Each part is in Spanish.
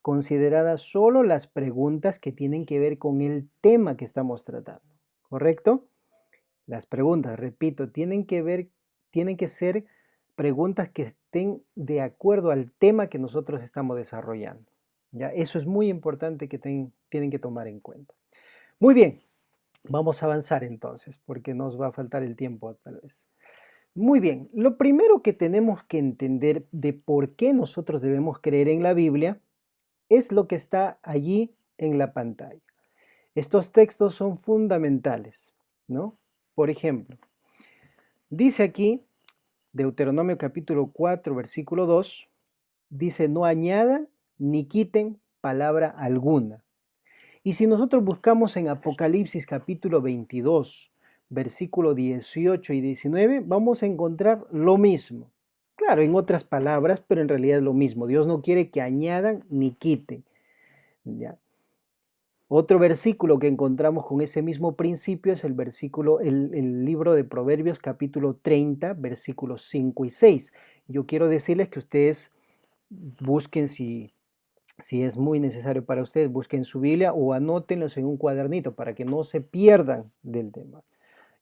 consideradas solo las preguntas que tienen que ver con el tema que estamos tratando, ¿correcto? Las preguntas, repito, tienen que ser preguntas que estén de acuerdo al tema que nosotros estamos desarrollando. ¿Ya? Eso es muy importante que tienen que tomar en cuenta. Muy bien, vamos a avanzar entonces, porque nos va a faltar el tiempo tal vez. Muy bien, lo primero que tenemos que entender de por qué nosotros debemos creer en la Biblia es lo que está allí en la pantalla. Estos textos son fundamentales, ¿no? Por ejemplo, dice aquí, Deuteronomio capítulo 4, versículo 2, dice, no añadan ni quiten palabra alguna. Y si nosotros buscamos en Apocalipsis capítulo 22, versículo 18 y 19, vamos a encontrar lo mismo. Claro, en otras palabras, pero en realidad es lo mismo. Dios no quiere que añadan ni quiten. ¿Ya? Otro versículo que encontramos con ese mismo principio es el libro de Proverbios capítulo 30, versículos 5 y 6. Yo quiero decirles que ustedes busquen si es muy necesario para ustedes, busquen su Biblia o anótenlos en un cuadernito para que no se pierdan del tema.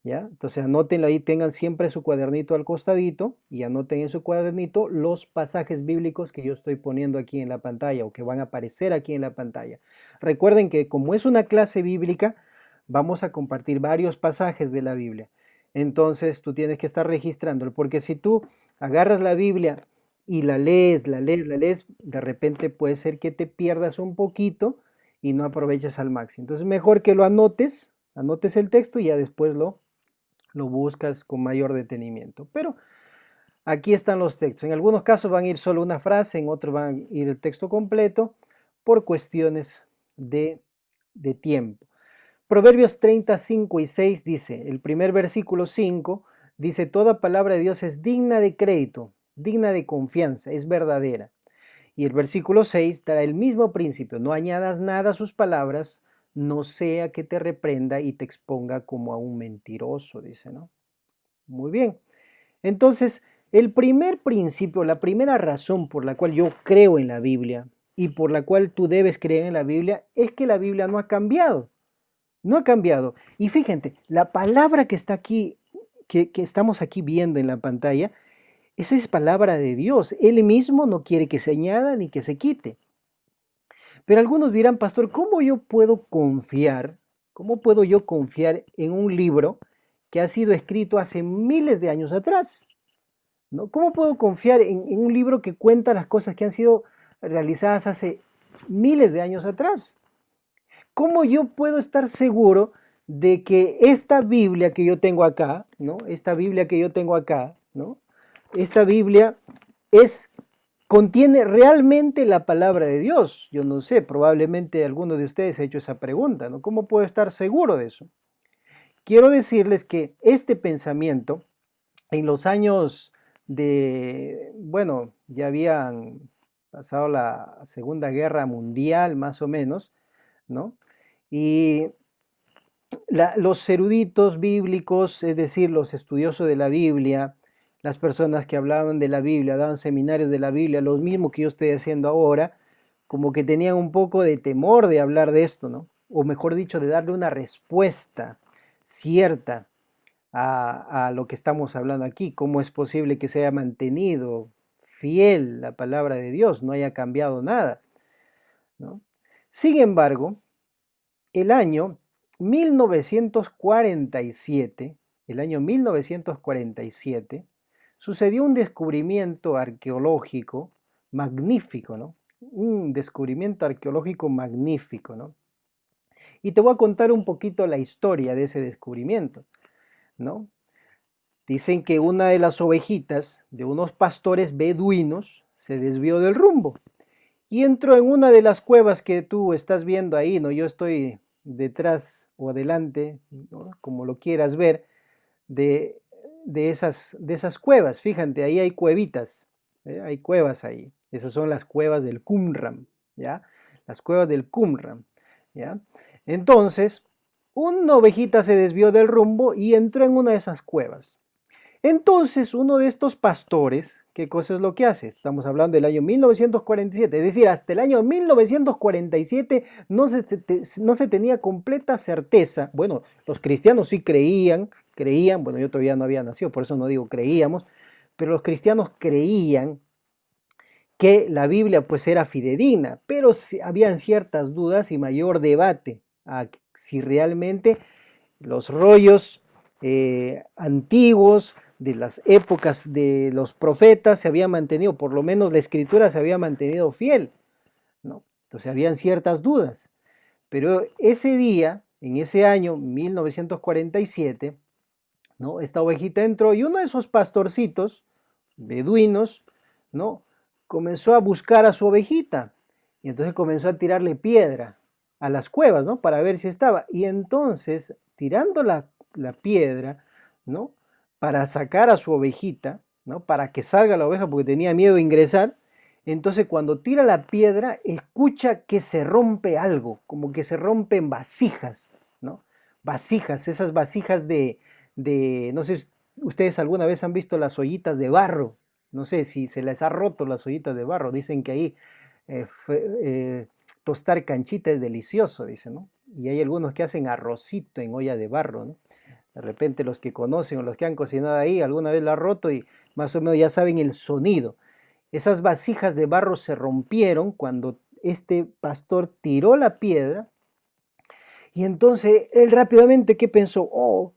¿Ya? Entonces anótenlo ahí, tengan siempre su cuadernito al costadito y anoten en su cuadernito los pasajes bíblicos que yo estoy poniendo aquí en la pantalla o que van a aparecer aquí en la pantalla. Recuerden que como es una clase bíblica, vamos a compartir varios pasajes de la Biblia. Entonces tú tienes que estar registrándolo, porque si tú agarras la Biblia y la lees, de repente puede ser que te pierdas un poquito y no aproveches al máximo. Entonces mejor que lo anotes el texto y ya después lo buscas con mayor detenimiento. Pero aquí están los textos. En algunos casos van a ir solo una frase, en otros van a ir el texto completo por cuestiones de tiempo. Proverbios 35 y 6 dice, el primer versículo 5 dice, toda palabra de Dios es digna de crédito, digna de confianza, es verdadera. Y el versículo 6 da el mismo principio, no añadas nada a sus palabras, no sea que te reprenda y te exponga como a un mentiroso, dice, ¿no? Muy bien. Entonces, el primer principio, la primera razón por la cual yo creo en la Biblia y por la cual tú debes creer en la Biblia es que la Biblia no ha cambiado. No ha cambiado. Y fíjate, la palabra que está aquí, que estamos aquí viendo en la pantalla, esa es palabra de Dios. Él mismo no quiere que se añada ni que se quite. Pero algunos dirán, pastor, ¿cómo yo puedo confiar? ¿Cómo puedo yo confiar en un libro que ha sido escrito hace miles de años atrás? ¿No? ¿Cómo puedo confiar en un libro que cuenta las cosas que han sido realizadas hace miles de años atrás? ¿Cómo yo puedo estar seguro de que esta Biblia que yo tengo acá, ¿no? Esta Biblia que yo tengo acá, ¿no? Esta Biblia contiene realmente la palabra de Dios. Yo no sé, probablemente alguno de ustedes ha hecho esa pregunta, ¿no? ¿Cómo puedo estar seguro de eso? Quiero decirles que este pensamiento, en los años bueno, ya habían pasado la Segunda Guerra Mundial, más o menos, ¿no? Y los eruditos bíblicos, es decir, los estudiosos de la Biblia, las personas que hablaban de la Biblia, daban seminarios de la Biblia, lo mismo que yo estoy haciendo ahora, como que tenían un poco de temor de hablar de esto, ¿no? O mejor dicho, de darle una respuesta cierta a lo que estamos hablando aquí. ¿Cómo es posible que se haya mantenido fiel la palabra de Dios, no haya cambiado nada, ¿no? Sin embargo, el año 1947, el año 1947, sucedió un descubrimiento arqueológico magnífico, ¿no? Un descubrimiento arqueológico magnífico, ¿no? Y te voy a contar un poquito la historia de ese descubrimiento, ¿no? Dicen que una de las ovejitas de unos pastores beduinos se desvió del rumbo y entró en una de las cuevas que tú estás viendo ahí, ¿no? Yo estoy detrás o adelante, ¿no? Como lo quieras ver, de, de esas cuevas. Fíjate, ahí hay cuevitas, ¿eh? Hay cuevas ahí. Esas son las cuevas del Qumran, ¿ya? Las cuevas del Qumran, ¿ya? Entonces, una ovejita se desvió del rumbo y entró en una de esas cuevas. Entonces, uno de estos pastores, ¿qué cosa es lo que hace? Estamos hablando del año 1947, es decir, hasta el año 1947 no se tenía completa certeza. Bueno, los cristianos sí creían, bueno, yo todavía no había nacido, por eso no digo creíamos, pero los cristianos creían que la Biblia pues era fidedigna, pero habían ciertas dudas y mayor debate a si realmente los rollos antiguos de las épocas de los profetas se habían mantenido, por lo menos la escritura se había mantenido fiel, ¿no? Entonces habían ciertas dudas, pero ese día, en ese año 1947, ¿no? Esta ovejita entró y uno de esos pastorcitos beduinos, ¿no? Comenzó a buscar a su ovejita y entonces comenzó a tirarle piedra a las cuevas, ¿no? Para ver si estaba. Y entonces, tirando la piedra, ¿no? Para sacar a su ovejita, ¿no? Para que salga la oveja porque tenía miedo de ingresar. Entonces, cuando tira la piedra, escucha que se rompe algo, como que se rompen vasijas, ¿no? Vasijas, esas vasijas no sé si ustedes alguna vez han visto las ollitas de barro. No sé si se les ha roto las ollitas de barro. Dicen que ahí eh, tostar canchita es delicioso, dicen, ¿no? Y hay algunos que hacen arrocito en olla de barro, ¿no? De repente los que conocen o los que han cocinado ahí alguna vez la han roto y más o menos ya saben el sonido. Esas vasijas de barro se rompieron cuando este pastor tiró la piedra y entonces él rápidamente, ¿qué pensó? Oh,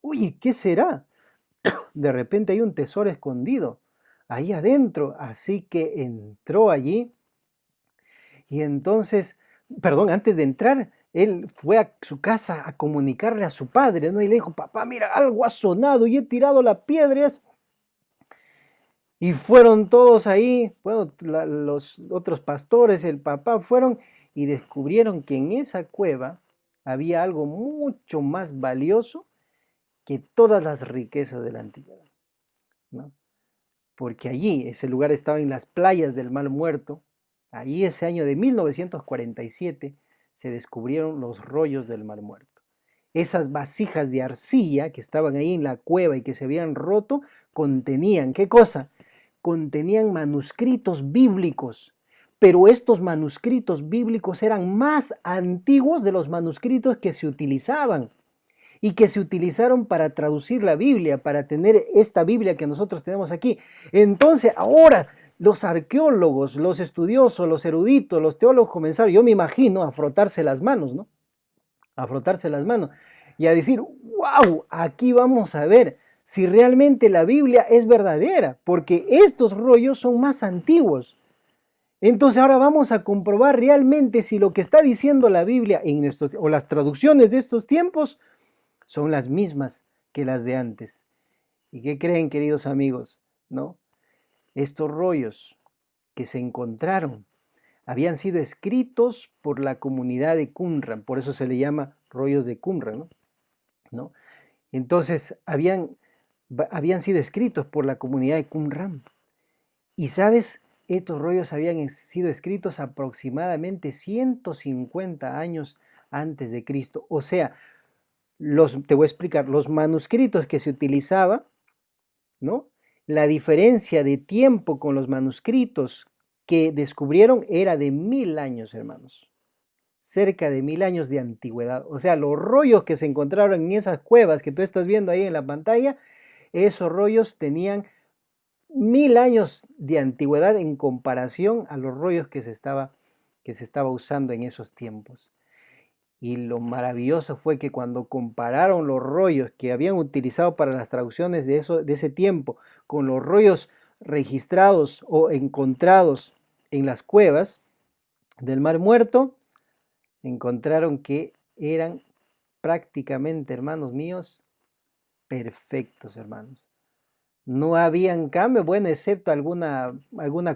uy, ¿qué será? De repente hay un tesoro escondido ahí adentro, así que entró allí y entonces, perdón, antes de entrar, él fue a su casa a comunicarle a su padre, ¿no? Y le dijo, papá, mira, algo ha sonado y he tirado las piedras. Y fueron todos ahí, bueno, los otros pastores, el papá, fueron y descubrieron que en esa cueva había algo mucho más valioso que todas las riquezas de la antigüedad, ¿no? Porque allí, ese lugar estaba en las playas del Mar Muerto, allí ese año de 1947 se descubrieron los rollos del Mar Muerto. Esas vasijas de arcilla que estaban ahí en la cueva y que se habían roto, contenían, ¿qué cosa? Contenían manuscritos bíblicos, pero estos manuscritos bíblicos eran más antiguos de los manuscritos que se utilizaban y que se utilizaron para traducir la Biblia, para tener esta Biblia que nosotros tenemos aquí. Entonces, ahora los arqueólogos, los estudiosos, los eruditos, los teólogos comenzaron, yo me imagino, a frotarse las manos, ¿no? A frotarse las manos y a decir, wow, aquí vamos a ver si realmente la Biblia es verdadera, porque estos rollos son más antiguos. Entonces ahora vamos a comprobar realmente si lo que está diciendo la Biblia o las traducciones de estos tiempos son las mismas que las de antes. ¿Y qué creen, queridos amigos? ¿No? Estos rollos que se encontraron habían sido escritos por la comunidad de Qumran, por eso se le llama rollos de Qumran, ¿no? ¿No? Entonces, habían sido escritos por la comunidad de Qumran. Y sabes, estos rollos habían sido escritos aproximadamente 150 años antes de Cristo. O sea, te voy a explicar, los manuscritos que se utilizaban, ¿no? La diferencia de tiempo con los manuscritos que descubrieron era de 1000 años, hermanos. Cerca de 1000 años de antigüedad. O sea, los rollos que se encontraron en esas cuevas que tú estás viendo ahí en la pantalla, esos rollos tenían 1000 años de antigüedad en comparación a los rollos que se estaba usando en esos tiempos. Y lo maravilloso fue que cuando compararon los rollos que habían utilizado para las traducciones de ese tiempo con los rollos registrados o encontrados en las cuevas del Mar Muerto, encontraron que eran prácticamente, hermanos míos, perfectos, hermanos. No habían cambio, bueno, excepto alguna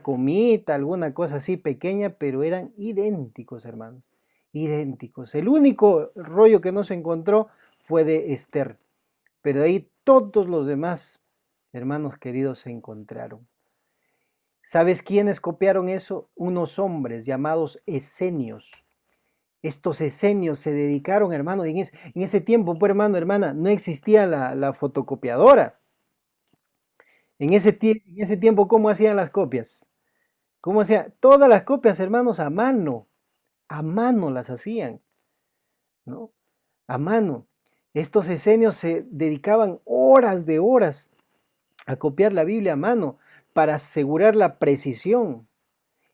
comita, alguna cosa así pequeña, pero eran idénticos, hermanos, idénticos. El único rollo que no se encontró fue de Esther, pero de ahí todos los demás, hermanos queridos, se encontraron. ¿Sabes quiénes copiaron eso? Unos hombres llamados esenios. Estos esenios se dedicaron, hermano, en ese tiempo, pues hermano, hermana, no existía la fotocopiadora. En ese tiempo, ¿cómo hacían las copias? ¿Cómo hacían? Todas las copias, hermanos, a mano las hacían, ¿no? A mano. Estos esenios se dedicaban horas de horas a copiar la Biblia a mano para asegurar la precisión.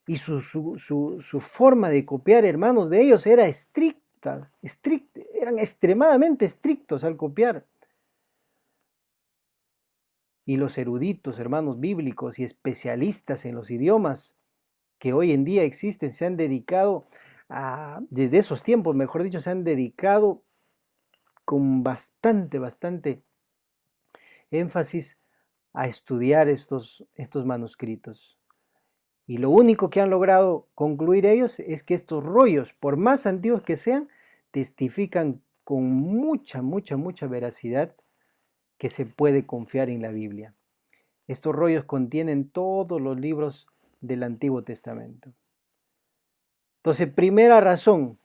Y su forma de copiar, hermanos, de ellos era estricta, eran extremadamente estrictos al copiar. Y los eruditos, hermanos bíblicos y especialistas en los idiomas que hoy en día existen, se han dedicado desde esos tiempos, mejor dicho, se han dedicado con bastante énfasis a estudiar estos manuscritos. Y lo único que han logrado concluir ellos es que estos rollos, por más antiguos que sean, testifican con mucha veracidad que se puede confiar en la Biblia. Estos rollos contienen todos los libros del Antiguo Testamento. Entonces, primera razón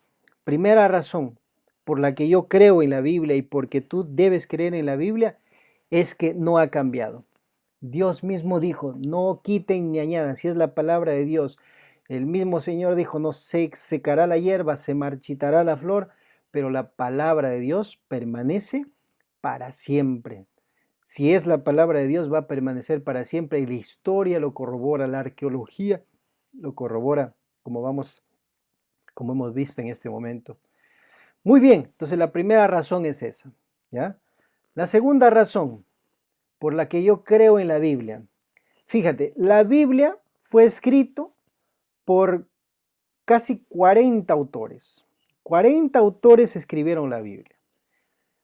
por la que yo creo en la Biblia y porque tú debes creer en la Biblia es que no ha cambiado. Dios mismo dijo, no quiten ni añadan, si es la palabra de Dios. El mismo Señor dijo, no se secará la hierba, se marchitará la flor, pero la palabra de Dios permanece para siempre. Si es la palabra de Dios, va a permanecer para siempre y la historia lo corrobora, la arqueología lo corrobora, como hemos visto en este momento. Muy bien, entonces la primera razón es esa, ¿ya? La segunda razón por la que yo creo en la Biblia. Fíjate, la Biblia fue escrito por casi 40 autores. 40 autores escribieron la Biblia.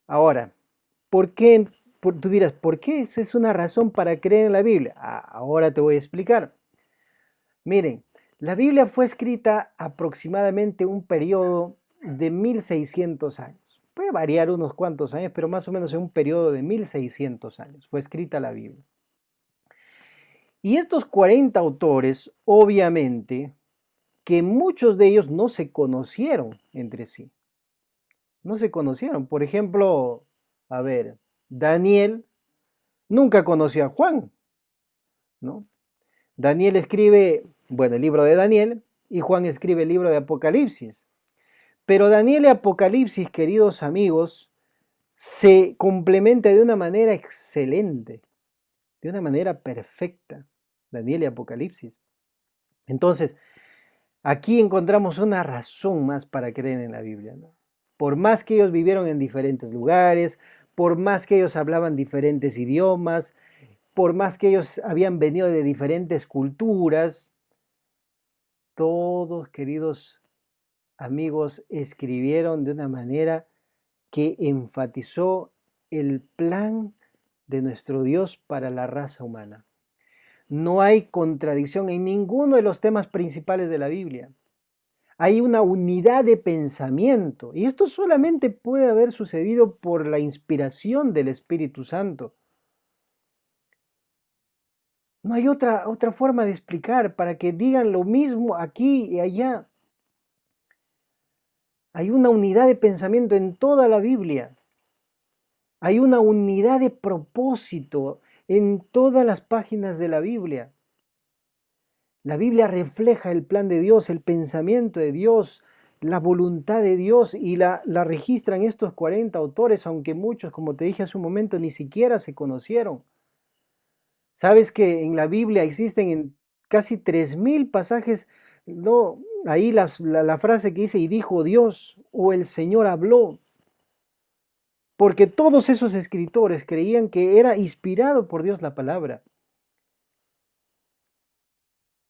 Ahora, ¿por qué? Tú dirás, ¿por qué? Esa es una razón para creer en la Biblia. Ahora te voy a explicar. Miren, la Biblia fue escrita aproximadamente un periodo de 1600 años. Puede variar unos cuantos años, pero más o menos en un periodo de 1600 años fue escrita la Biblia. Y estos 40 autores, obviamente, que muchos de ellos no se conocieron entre sí. No se conocieron. Por ejemplo, a ver, Daniel nunca conoció a Juan, ¿no? Daniel escribe, bueno, el libro de Daniel y Juan escribe el libro de Apocalipsis. Pero Daniel y Apocalipsis, queridos amigos, se complementa de una manera excelente, de una manera perfecta. Daniel y Apocalipsis. Entonces, aquí encontramos una razón más para creer en la Biblia, ¿no? Por más que ellos vivieron en diferentes lugares, por más que ellos hablaban diferentes idiomas, por más que ellos habían venido de diferentes culturas, todos, queridos amigos, escribieron de una manera que enfatizó el plan de nuestro Dios para la raza humana. No hay contradicción en ninguno de los temas principales de la Biblia. Hay una unidad de pensamiento y esto solamente puede haber sucedido por la inspiración del Espíritu Santo. No hay otra forma de explicar para que digan lo mismo aquí y allá. Hay una unidad de pensamiento en toda la Biblia. Hay una unidad de propósito en todas las páginas de la Biblia. La Biblia refleja el plan de Dios, el pensamiento de Dios, la voluntad de Dios y la registran estos 40 autores, aunque muchos, como te dije hace un momento, ni siquiera se conocieron. Sabes que en la Biblia existen en casi 3000 pasajes, no, ahí la frase que dice, y dijo Dios, o el Señor habló, porque todos esos escritores creían que era inspirado por Dios la palabra.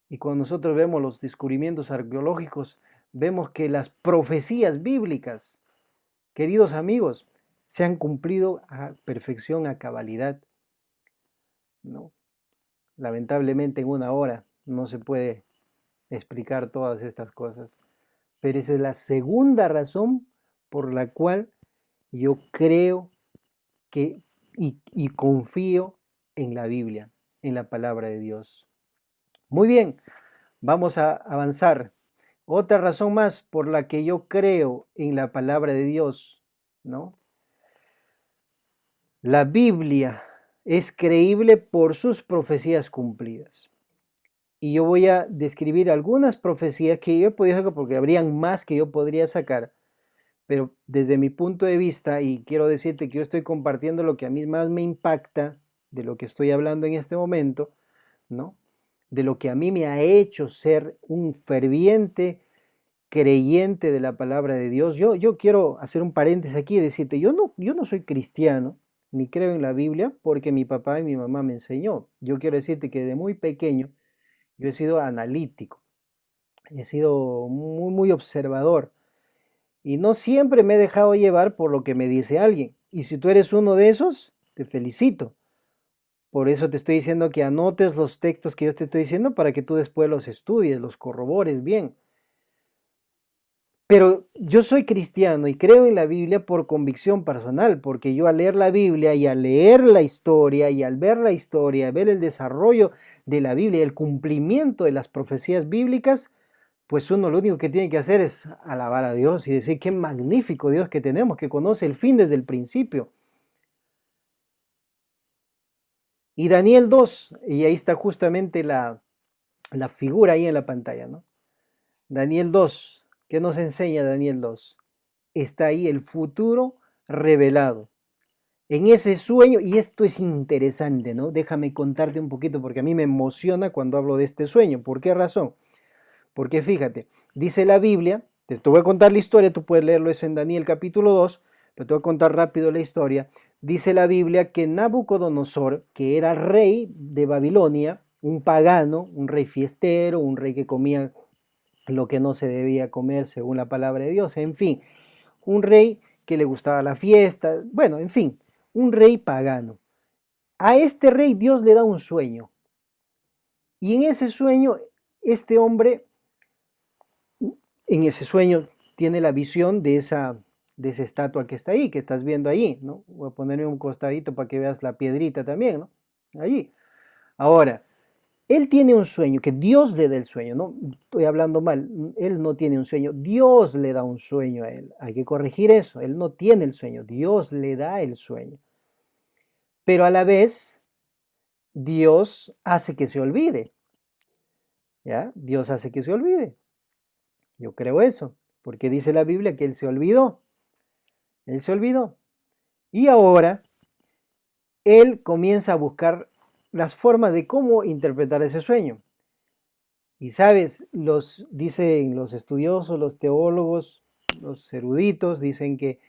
Y cuando nosotros vemos los descubrimientos arqueológicos, vemos que las profecías bíblicas, queridos amigos, se han cumplido a perfección, a cabalidad, ¿no? Lamentablemente en una hora no se puede explicar todas estas cosas, pero esa es la segunda razón por la cual yo creo que y confío en la Biblia, en la palabra de Dios. Muy bien, vamos a avanzar. Otra razón más por la que yo creo en la palabra de Dios, ¿no? La Biblia es creíble por sus profecías cumplidas. Y yo voy a describir algunas profecías que yo he podido sacar, porque habrían más que yo podría sacar, pero desde mi punto de vista, y quiero decirte que yo estoy compartiendo lo que a mí más me impacta de lo que estoy hablando en este momento, ¿no? De lo que a mí me ha hecho ser un ferviente creyente de la palabra de Dios. Yo quiero hacer un paréntesis aquí y decirte, yo no soy cristiano, ni creo en la Biblia, porque mi papá y mi mamá me enseñó. Yo quiero decirte que desde muy pequeño yo he sido analítico, he sido muy, muy observador y no siempre me he dejado llevar por lo que me dice alguien. Y si tú eres uno de esos, te felicito. Por eso te estoy diciendo que anotes los textos que yo te estoy diciendo para que tú después los estudies, los corrobores bien. Pero yo soy cristiano y creo en la Biblia por convicción personal, porque yo al leer la Biblia y al leer la historia y al ver la historia, ver el desarrollo de la Biblia, el cumplimiento de las profecías bíblicas, pues uno lo único que tiene que hacer es alabar a Dios y decir qué magnífico Dios que tenemos, que conoce el fin desde el principio. Y Daniel 2, y ahí está justamente la figura ahí en la pantalla, ¿no? Daniel 2, ¿qué nos enseña Daniel 2? Está ahí el futuro revelado. En ese sueño, y esto es interesante, ¿no? Déjame contarte un poquito porque a mí me emociona cuando hablo de este sueño. ¿Por qué razón? Porque fíjate, dice la Biblia, te voy a contar la historia, tú puedes leerlo eso en Daniel capítulo 2, pero te voy a contar rápido la historia. Dice la Biblia que Nabucodonosor, que era rey de Babilonia, un pagano, un rey fiestero, un rey que comía lo que no se debía comer según la palabra de Dios, en fin, un rey que le gustaba la fiesta, bueno, en fin, un rey pagano. A este rey Dios le da un sueño. Y en ese sueño, este hombre, en ese sueño, tiene la visión de esa estatua que está ahí, que estás viendo ahí, ¿no? Voy a ponerme un costadito para que veas la piedrita también, ¿no? Allí. Ahora, él tiene un sueño, que Dios le da el sueño, no estoy hablando mal, él no tiene un sueño, Dios le da un sueño a él. Hay que corregir eso, él no tiene el sueño, Dios le da el sueño. Pero a la vez, Dios hace que se olvide, ¿ya? Dios hace que se olvide. Yo creo eso, porque dice la Biblia que él se olvidó, él se olvidó. Y ahora él comienza a buscar las formas de cómo interpretar ese sueño. Y sabes, dicen los estudiosos, los teólogos, los eruditos, dicen que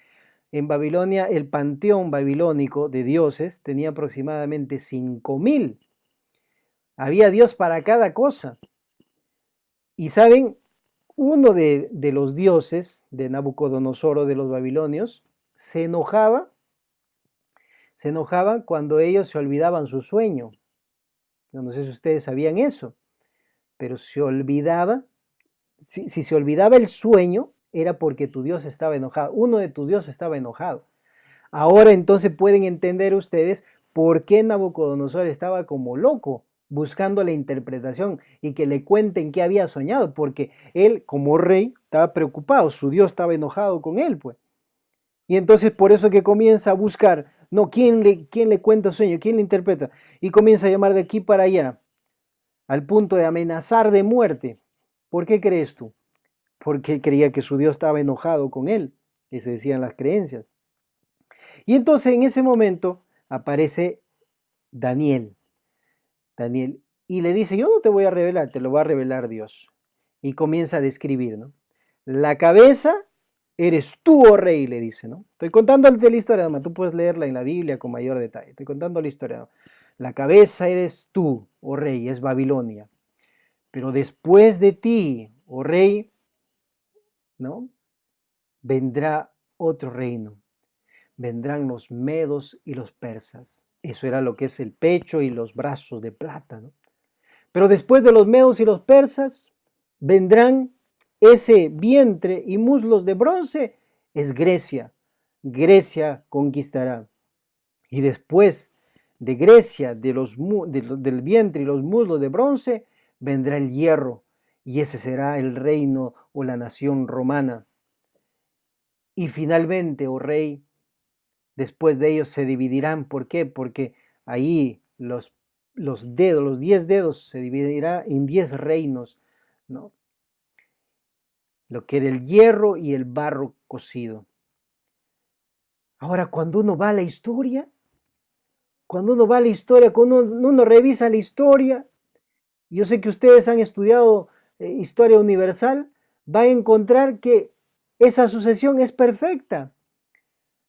en Babilonia el panteón babilónico de dioses tenía aproximadamente 5000. Había Dios para cada cosa. Y saben, uno de los dioses de Nabucodonosor o de los babilonios se enojaba cuando ellos se olvidaban su sueño. Yo no sé si ustedes sabían eso, pero se olvidaba. Si se olvidaba el sueño, era porque tu Dios estaba enojado. Uno de tus dioses estaba enojado. Ahora entonces pueden entender ustedes por qué Nabucodonosor estaba como loco buscando la interpretación y que le cuenten qué había soñado, porque él como rey estaba preocupado, su Dios estaba enojado con él, pues. Y entonces por eso que comienza a buscar, no, ¿quién le cuenta sueño? ¿Quién le interpreta? Y comienza a llamar de aquí para allá, al punto de amenazar de muerte. ¿Por qué crees tú? Porque creía que su Dios estaba enojado con él, que se decían las creencias. Y entonces en ese momento aparece Daniel, Daniel, y le dice, yo no te voy a revelar, te lo va a revelar Dios. Y comienza a describir, ¿no? La cabeza eres tú, oh rey, le dice, ¿no? Estoy contándote la historia, ¿no? Tú puedes leerla en la Biblia con mayor detalle. Estoy contando la historia, ¿no? La cabeza eres tú, oh rey, es Babilonia. Pero después de ti, oh rey, ¿no? Vendrá otro reino. Vendrán los medos y los persas. Eso era lo que es el pecho y los brazos de plata, ¿no? Pero después de los medos y los persas, vendrán ese vientre y muslos de bronce, es Grecia. Grecia conquistará. Y después de Grecia, del vientre y los muslos de bronce, vendrá el hierro, y ese será el reino o la nación romana. Y finalmente, oh rey, después de ellos se dividirán. ¿Por qué? Porque ahí los dedos, los 10 dedos se dividirá en 10 reinos, ¿no? Lo que era el hierro y el barro cocido. Ahora, cuando uno va a la historia, cuando uno revisa la historia, yo sé que ustedes han estudiado historia universal, va a encontrar que esa sucesión es perfecta.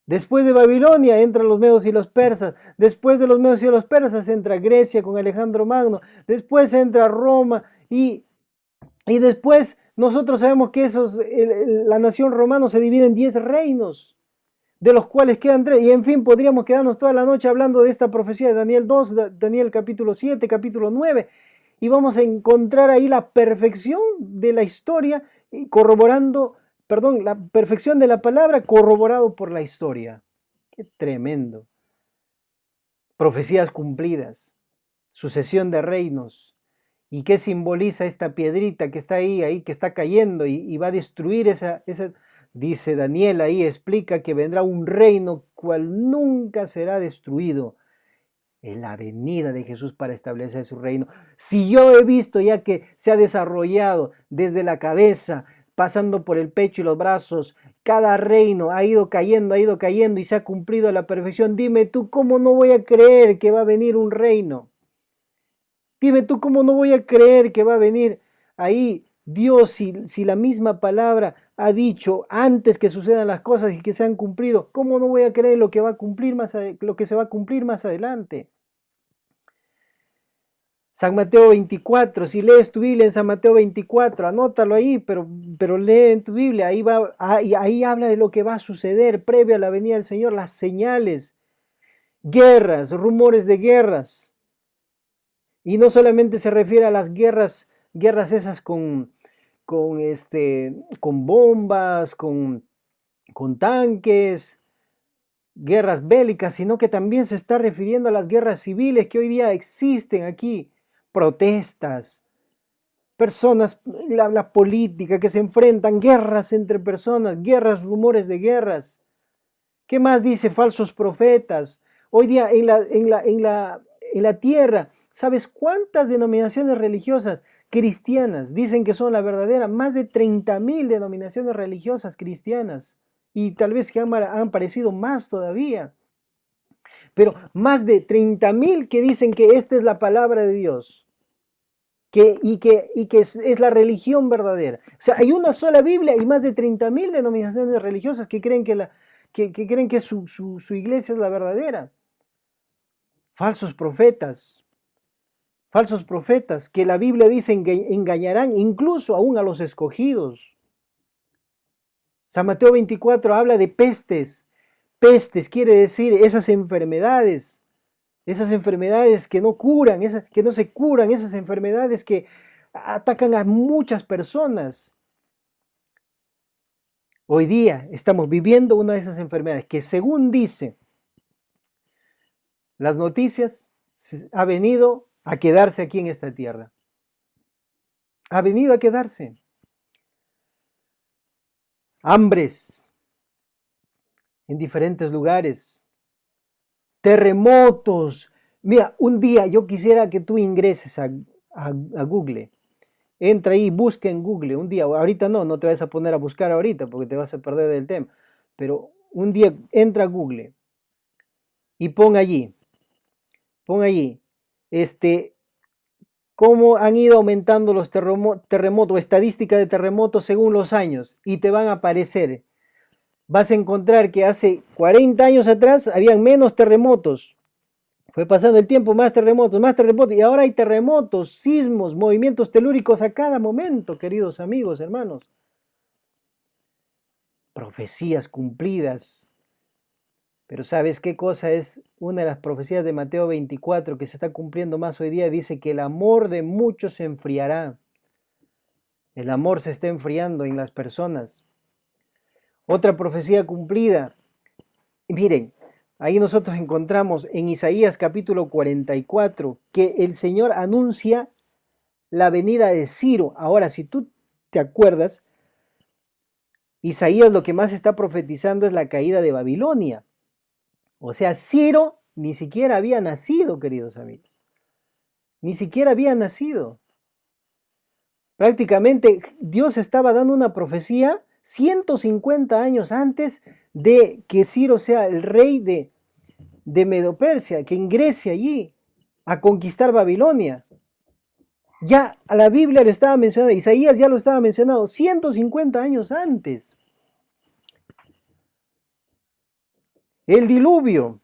Después de Babilonia entran los medos y los persas. Después de los medos y los persas entra Grecia con Alejandro Magno. Después entra Roma y después nosotros sabemos que la nación romana se divide en 10 reinos, de los cuales quedan 3. Y en fin, podríamos quedarnos toda la noche hablando de esta profecía de Daniel 2, Daniel capítulo 7, capítulo 9. Y vamos a encontrar ahí la perfección de la historia corroborando, perdón, la perfección de la palabra corroborado por la historia. Qué tremendo. Profecías cumplidas, sucesión de reinos. ¿Y qué simboliza esta piedrita que está ahí que está cayendo y va a destruir esa? Dice Daniel ahí, explica que vendrá un reino cual nunca será destruido. En la venida de Jesús para establecer su reino. Si yo he visto ya que se ha desarrollado desde la cabeza, pasando por el pecho y los brazos, cada reino ha ido cayendo y se ha cumplido a la perfección, dime tú cómo no voy a creer que va a venir un reino. Dime tú cómo no voy a creer que va a venir ahí Dios si la misma palabra ha dicho antes que sucedan las cosas y que se han cumplido. ¿Cómo no voy a creer lo que va a cumplir lo que se va a cumplir más adelante? San Mateo 24, si lees tu Biblia en San Mateo 24, anótalo ahí, pero lee en tu Biblia, ahí habla de lo que va a suceder previo a la venida del Señor, las señales, guerras, rumores de guerras. Y no solamente se refiere a las guerras esas con bombas, con tanques, guerras bélicas, sino que también se está refiriendo a las guerras civiles que hoy día existen aquí, protestas, personas, la política que se enfrentan, guerras entre personas, guerras, rumores de guerras. ¿Qué más dice? Falsos profetas. Hoy día en la tierra, ¿sabes cuántas denominaciones religiosas cristianas dicen que son la verdadera? Más de 30.000 denominaciones religiosas cristianas. Y tal vez que han aparecido más todavía. Pero más de 30.000 que dicen que esta es la palabra de Dios. Y que es la religión verdadera. O sea, hay una sola Biblia y más de 30.000 denominaciones religiosas que creen que creen que su iglesia es la verdadera. Falsos profetas que la Biblia dice engañarán incluso aún a los escogidos. San Mateo 24 habla de pestes. Pestes quiere decir esas enfermedades que no curan, que no se curan, esas enfermedades que atacan a muchas personas. Hoy día estamos viviendo una de esas enfermedades que, según dice las noticias, ha venido a quedarse aquí en esta tierra. Ha venido a quedarse. Hambres en diferentes lugares. Terremotos. Mira, un día yo quisiera que tú ingreses a Google. Entra ahí, busca en Google. Un día, ahorita no te vas a poner a buscar ahorita porque te vas a perder del tema. Pero un día entra a Google y pon allí, cómo han ido aumentando los terremotos, estadística de terremotos según los años, y te van a aparecer. Vas a encontrar que hace 40 años atrás habían menos terremotos. Fue pasando el tiempo, más terremotos, y ahora hay terremotos, sismos, movimientos telúricos a cada momento, queridos amigos, hermanos. Profecías cumplidas. Pero ¿sabes qué cosa es una de las profecías de Mateo 24 que se está cumpliendo más hoy día? Dice que el amor de muchos se enfriará. El amor se está enfriando en las personas. Otra profecía cumplida. Miren, ahí nosotros encontramos en Isaías capítulo 44 que el Señor anuncia la venida de Ciro. Ahora, si tú te acuerdas, Isaías lo que más está profetizando es la caída de Babilonia. O sea, Ciro ni siquiera había nacido, queridos amigos. Ni siquiera había nacido. Prácticamente Dios estaba dando una profecía 150 años antes de que Ciro sea el rey de Medo-Persia, que ingrese allí a conquistar Babilonia. Ya a la Biblia lo estaba mencionando, Isaías ya lo estaba mencionando 150 años antes. El diluvio,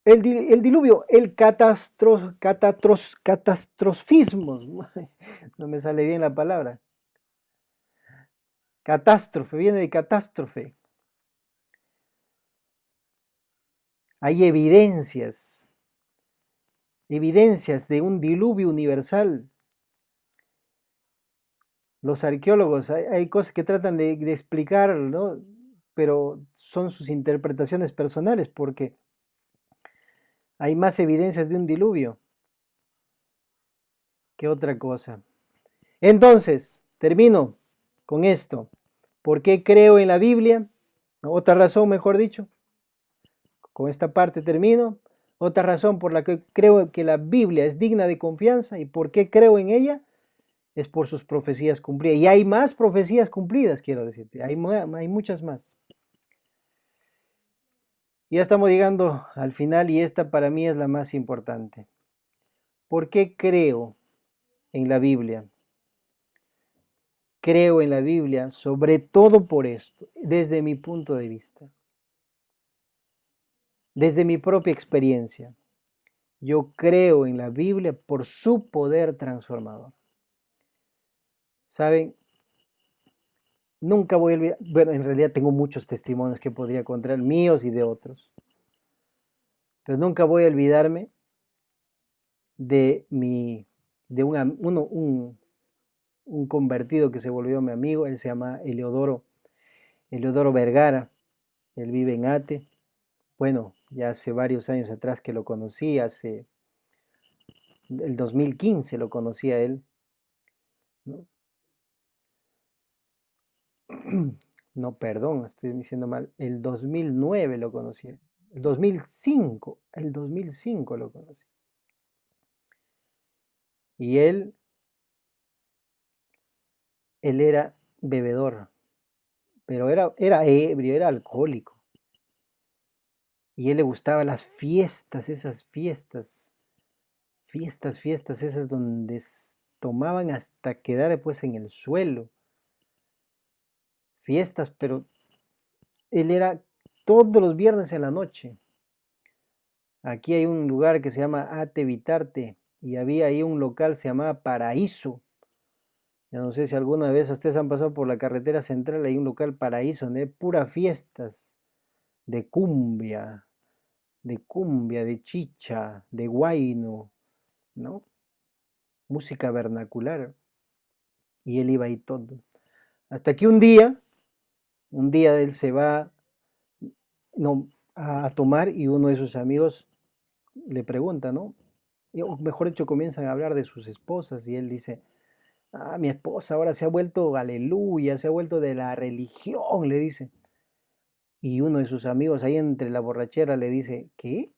el diluvio, el catastrofismo, no me sale bien la palabra. Catástrofe, viene de catástrofe. Hay evidencias de un diluvio universal. Los arqueólogos, hay cosas que tratan de explicar, ¿no? Pero son sus interpretaciones personales porque hay más evidencias de un diluvio que otra cosa. Entonces, termino con esto. ¿Por qué creo en la Biblia? Otra razón, mejor dicho. Con esta parte termino. Otra razón por la que creo que la Biblia es digna de confianza y por qué creo en ella es por sus profecías cumplidas. Y hay más profecías cumplidas, quiero decirte. Hay muchas más. Ya estamos llegando al final y esta para mí es la más importante. ¿Por qué creo en la Biblia? Creo en la Biblia sobre todo por esto, desde mi punto de vista, desde mi propia experiencia. Yo creo en la Biblia por su poder transformador. ¿Saben? Nunca voy a olvidar, bueno, en realidad tengo muchos testimonios que podría contar, míos y de otros, pero nunca voy a olvidarme de un convertido que se volvió mi amigo. Él se llama Eleodoro Vergara. Él vive en Ate. Bueno, ya hace varios años atrás que lo conocí, el 2015 lo conocí a él, ¿no? No, perdón, estoy diciendo mal. El 2009 lo conocí. El 2005 lo conocí. Y él era bebedor, pero era ebrio, era alcohólico. Y a él le gustaban las fiestas, esas fiestas esas donde tomaban hasta quedar pues en el suelo. Fiestas, pero él era todos los viernes en la noche. Aquí hay un lugar que se llama Ate Vitarte y había ahí un local se llamaba Paraíso. Ya no sé si alguna vez ustedes han pasado por la carretera central, hay un local Paraíso donde hay puras fiestas de cumbia, de chicha, de guayno, ¿no? Música vernacular. Y él iba ahí todo. Hasta que un día él se va, no, a tomar y uno de sus amigos le pregunta, ¿no? O mejor dicho, comienzan a hablar de sus esposas y él dice, ah, mi esposa ahora se ha vuelto aleluya, se ha vuelto de la religión, le dice. Y uno de sus amigos ahí entre la borrachera le dice, ¿qué?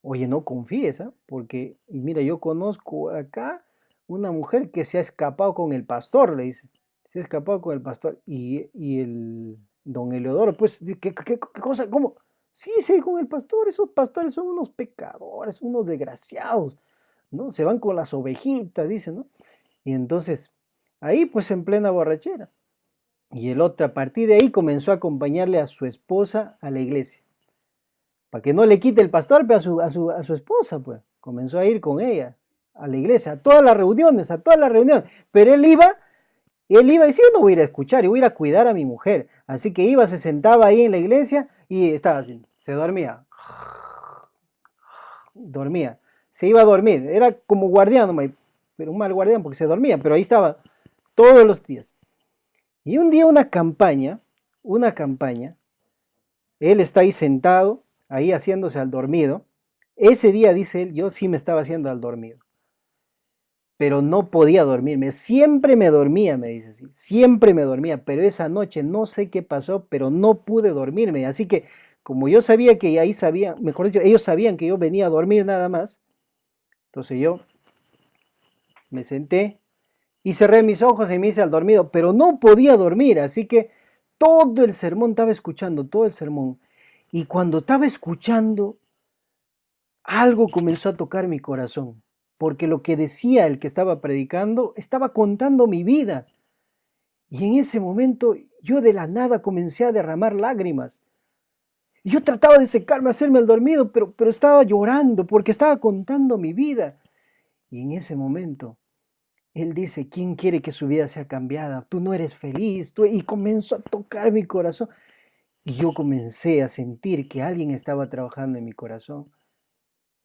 Oye, no confíes, ¿ah? Porque, y mira, yo conozco acá una mujer que se ha escapado con el pastor, le dice. Se ha escapado con el pastor. Y el don Eleodoro, pues, ¿qué cosa? ¿Cómo? Sí, sí, con el pastor. Esos pastores son unos pecadores, unos desgraciados, ¿no? Se van con las ovejitas, dice, ¿no? Y entonces, ahí pues en plena borrachera. Y el otro, a partir de ahí, comenzó a acompañarle a su esposa a la iglesia. Para que no le quite el pastor pero a su esposa, pues. Comenzó a ir con ella a la iglesia, a todas las reuniones, Pero él iba y decía, yo no voy a ir a escuchar, yo voy a ir a cuidar a mi mujer. Así que iba, se sentaba ahí en la iglesia y estaba así, se dormía. Dormía. Se iba a dormir. Era como guardián, pero un mal guardián porque se dormía, pero ahí estaba todos los días. Y un día una campaña, él está ahí sentado, ahí haciéndose al dormido. Ese día, dice él, yo sí me estaba haciendo al dormido, pero no podía dormirme. Siempre me dormía, me dice así, siempre me dormía, pero esa noche no sé qué pasó, pero no pude dormirme. Así que como yo sabía que ahí sabían, mejor dicho, ellos sabían que yo venía a dormir nada más, entonces yo me senté y cerré mis ojos y me hice al dormido, pero no podía dormir, así que todo el sermón estaba escuchando, todo el sermón. Y cuando estaba escuchando, algo comenzó a tocar mi corazón, porque lo que decía el que estaba predicando estaba contando mi vida. Y en ese momento yo de la nada comencé a derramar lágrimas. Y yo trataba de secarme, hacerme el dormido, pero estaba llorando porque estaba contando mi vida. Y en ese momento él dice, ¿quién quiere que su vida sea cambiada? Tú no eres feliz. Y comenzó a tocar mi corazón. Y yo comencé a sentir que alguien estaba trabajando en mi corazón.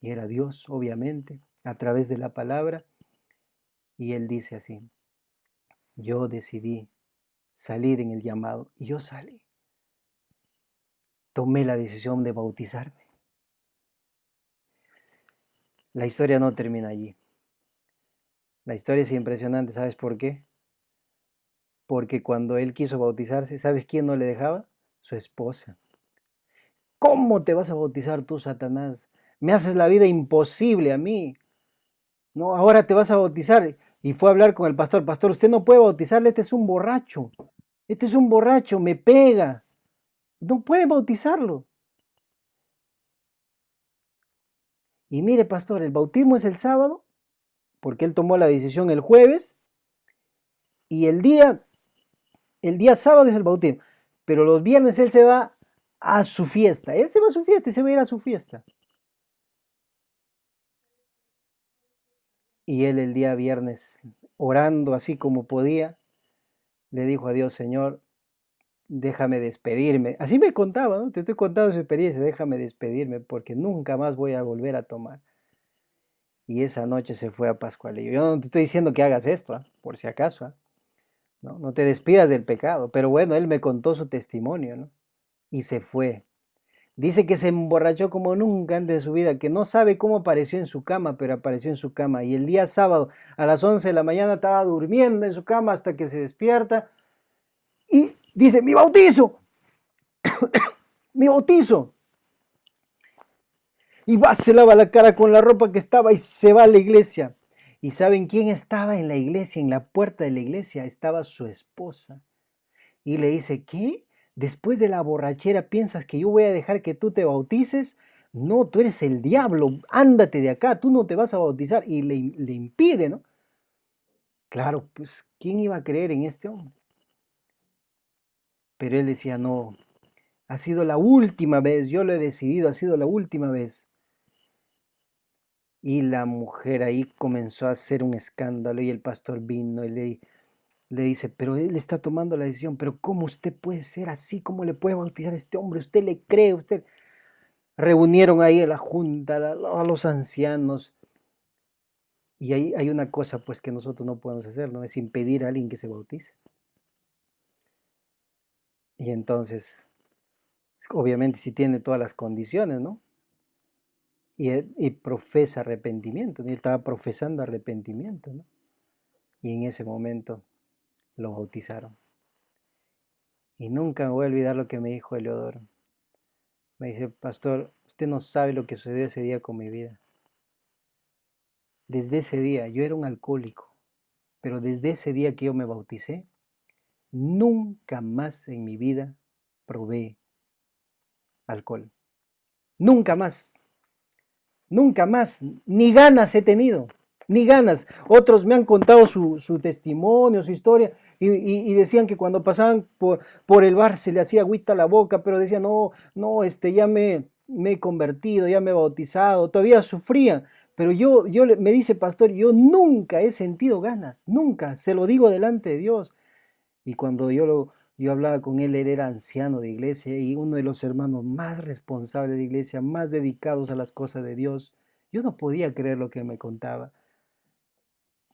Y era Dios, obviamente, a través de la palabra. Y él dice así, yo decidí salir en el llamado. Y yo salí. Tomé la decisión de bautizarme. La historia no termina allí. La historia es impresionante, ¿sabes por qué? Porque cuando él quiso bautizarse, ¿sabes quién no le dejaba? Su esposa. ¿Cómo te vas a bautizar tú, Satanás? Me haces la vida imposible a mí. No, ahora te vas a bautizar. Y fue a hablar con el pastor. Pastor, usted no puede bautizarle, este es un borracho. Este es un borracho, me pega. No puede bautizarlo. Y mire, pastor, el bautismo es el sábado, porque él tomó la decisión el jueves, y el día sábado es el bautismo. Pero los viernes él se va a su fiesta. Él se va a su fiesta y se va a ir a su fiesta. Y él el día viernes, orando así como podía, le dijo a Dios, Señor, déjame despedirme. Así me contaba, ¿no? Te estoy contando su experiencia, déjame despedirme porque nunca más voy a volver a tomar. Y esa noche se fue a Pascualillo. Yo no te estoy diciendo que hagas esto, ¿ah? Por si acaso, ¿ah? ¿No? No te despidas del pecado. Pero bueno, él me contó su testimonio, ¿no? Y se fue. Dice que se emborrachó como nunca antes de su vida, que no sabe cómo apareció en su cama, pero apareció en su cama. Y el día sábado a las 11 de la mañana estaba durmiendo en su cama hasta que se despierta y dice, mi bautizo, mi bautizo. Y va, se lava la cara con la ropa que estaba y se va a la iglesia. ¿Y saben quién estaba en la iglesia? En la puerta de la iglesia estaba su esposa. Y le dice, ¿qué? Después de la borrachera piensas que yo voy a dejar que tú te bautices. No, tú eres el diablo, ándate de acá, tú no te vas a bautizar. Y le impide, ¿no? Claro, pues, ¿quién iba a creer en este hombre? Pero él decía, no, ha sido la última vez, yo lo he decidido, ha sido la última vez. Y la mujer ahí comenzó a hacer un escándalo y el pastor vino y le dice, pero él está tomando la decisión, pero ¿cómo usted puede ser así? ¿Cómo le puede bautizar a este hombre? ¿Usted le cree? ¿Usted? Reunieron ahí a la junta, a los ancianos. Y ahí hay una cosa pues que nosotros no podemos hacer, ¿no? Es impedir a alguien que se bautice. Y entonces, obviamente si tiene todas las condiciones, ¿no? Y profesa arrepentimiento, ¿no? Él estaba profesando arrepentimiento, ¿no? Y en ese momento lo bautizaron. Y nunca me voy a olvidar lo que me dijo Eleodoro. Me dice, pastor, usted no sabe lo que sucedió ese día con mi vida. Desde ese día, yo era un alcohólico, pero desde ese día que yo me bauticé, nunca más en mi vida probé alcohol. Nunca más, nunca más, ni ganas he tenido, ni ganas. Otros me han contado su testimonio, su historia, y decían que cuando pasaban por el bar se le hacía agüita a la boca, pero decían, no, no, ya me he convertido, ya me he bautizado, todavía sufrían. Pero me dice pastor, yo nunca he sentido ganas, nunca, se lo digo delante de Dios. Y cuando yo hablaba con él, él era anciano de iglesia y uno de los hermanos más responsables de iglesia, más dedicados a las cosas de Dios. Yo no podía creer lo que me contaba.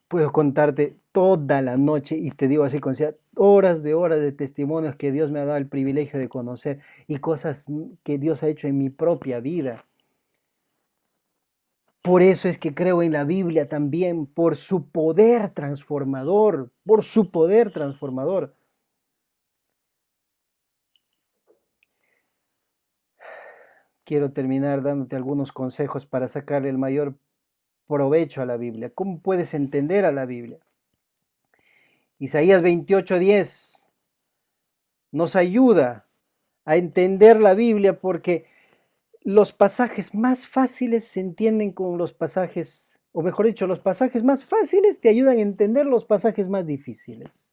Puedo contarte toda la noche y te digo así, con horas de testimonios que Dios me ha dado el privilegio de conocer y cosas que Dios ha hecho en mi propia vida. Por eso es que creo en la Biblia también, por su poder transformador, por su poder transformador. quiero terminar dándote algunos consejos para sacarle el mayor provecho a la Biblia. ¿Cómo puedes entender a la Biblia? Isaías 28:10 nos ayuda a entender la Biblia porque los pasajes más fáciles se entienden con los pasajes, o mejor dicho, los pasajes más fáciles te ayudan a entender los pasajes más difíciles.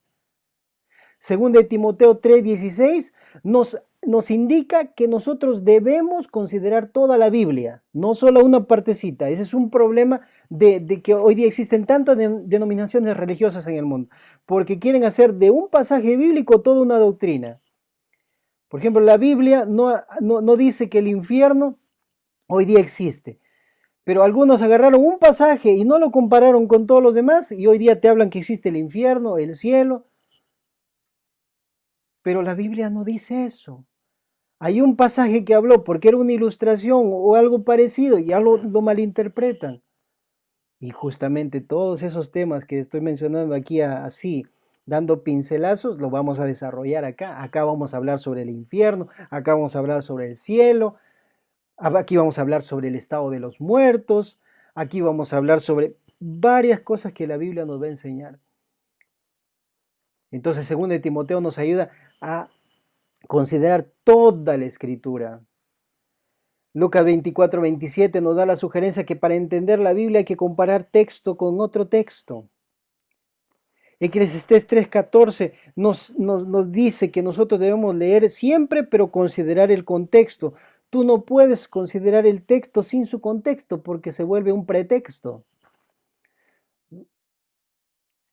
Según de Timoteo 3:16 nos indica que nosotros debemos considerar toda la Biblia, no solo una partecita. Ese es un problema de que hoy día existen tantas denominaciones religiosas en el mundo, porque quieren hacer de un pasaje bíblico toda una doctrina. Por ejemplo, la Biblia no dice que el infierno hoy día existe, pero algunos agarraron un pasaje y no lo compararon con todos los demás y hoy día te hablan que existe el infierno, el cielo, pero la Biblia no dice eso. Hay un pasaje que habló porque era una ilustración o algo parecido y ya lo malinterpretan. Y justamente todos esos temas que estoy mencionando aquí así, dando pincelazos, lo vamos a desarrollar acá. Acá vamos a hablar sobre el infierno, acá vamos a hablar sobre el cielo, aquí vamos a hablar sobre el estado de los muertos, aquí vamos a hablar sobre varias cosas que la Biblia nos va a enseñar. Entonces, según de Timoteo nos ayuda a considerar toda la escritura. Lucas 24:27 nos da la sugerencia que para entender la Biblia hay que comparar texto con otro texto. Eclesiastés 3:14 nos dice que nosotros debemos leer siempre, pero considerar el contexto. Tú no puedes considerar el texto sin su contexto porque se vuelve un pretexto.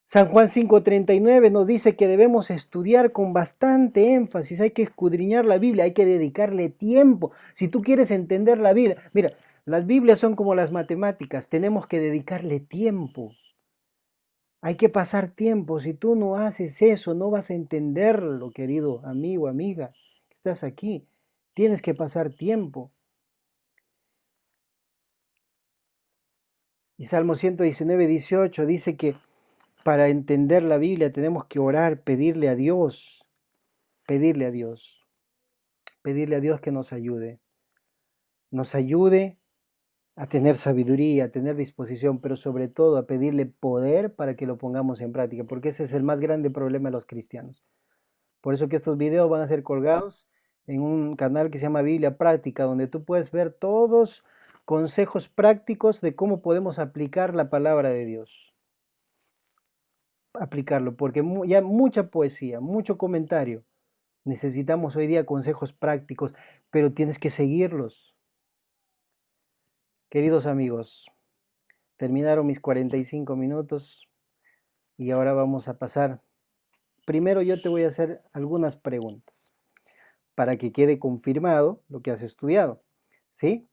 San Juan 5:39 nos dice que debemos estudiar con bastante énfasis, hay que escudriñar la Biblia, hay que dedicarle tiempo. Si tú quieres entender la Biblia, mira, las Biblias son como las matemáticas, tenemos que dedicarle tiempo. Hay que pasar tiempo. Si tú no haces eso, no vas a entenderlo, querido amigo, amiga, que estás aquí. Tienes que pasar tiempo. Y Salmo 119:18 dice que para entender la Biblia tenemos que orar, pedirle a Dios, pedirle a Dios, pedirle a Dios que nos ayude a tener sabiduría, a tener disposición, pero sobre todo a pedirle poder para que lo pongamos en práctica, porque ese es el más grande problema de los cristianos. Por eso que estos videos van a ser colgados en un canal que se llama Biblia Práctica, donde tú puedes ver todos consejos prácticos de cómo podemos aplicar la palabra de Dios. Aplicarlo, porque ya mucha poesía, mucho comentario. Necesitamos hoy día consejos prácticos, pero tienes que seguirlos. Queridos amigos, terminaron mis 45 minutos y ahora vamos a pasar. Primero yo te voy a hacer algunas preguntas para que quede confirmado lo que has estudiado, ¿sí?